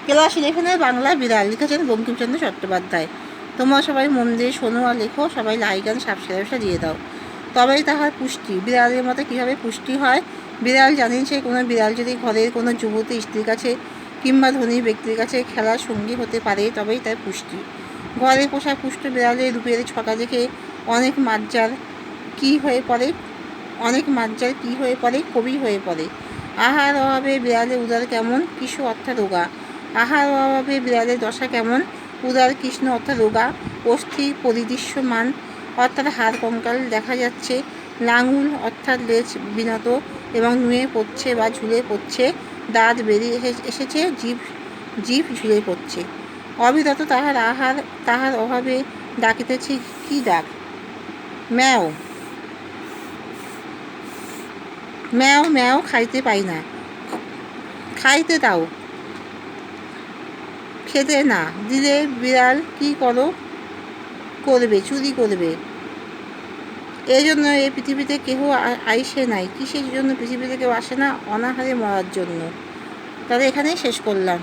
Class 11 Bangla বিড়াল, লিখেছেন বঙ্কিমচন্দ্র চট্টোপাধ্যায়। তোমরা সবাই মন দিয়ে শোনো আর লেখো, সবাই লাইক অ্যান্ড সাবস্ক্রাইবটা দিয়ে দাও। তবেই তাহার পুষ্টি। বিড়ালের মতো কীভাবে পুষ্টি হয়? বিড়াল জানিয়েছে, কোনো বিড়াল যদি ঘরের কোনো যুবতী স্ত্রীর কাছে কিংবা ধনী ব্যক্তির কাছে খেলার সঙ্গী হতে পারে, তবেই তার পুষ্টি। ঘরে পোষা পুষ্ট বিড়ালের রূপের ছটা দেখে অনেক মাজ্জার কী হয়ে পড়ে, কবি হয়ে পড়ে। আহার অভাবে বিড়ালের উদর কেমন, কৃষ্ণ অর্থাৎ রোগা। আহার অভাবে বিড়ালের দশা কেমন, উদর কৃষ্ণ অর্থাৎ রোগা। অস্থি পরিদৃশ্যমান অর্থাৎ হাড় কঙ্কাল দেখা যাচ্ছে। লাঙুল অর্থাৎ লেজ বিনত এবং নুয়ে পড়ছে বা ঝুলে পড়ছে। দাঁত বেরিয়ে এসেছে, জিভ ঝুলে পড়ছে। অবিরত তাহার অভাবে ডাকিতেছি কি ডাক? ম্যাও ম্যাও ম্যাও, খাইতে পাই না, খাইতে দাও। খেতে না দিলে বিড়াল কি করবে? চুরি করবে। এই জন্য এই পৃথিবীতে কেহ আইসে নাই। কিসের জন্য পৃথিবীতে কেউ আসে না? অনাহারে মরার জন্য। তাহলে এখানেই শেষ করলাম।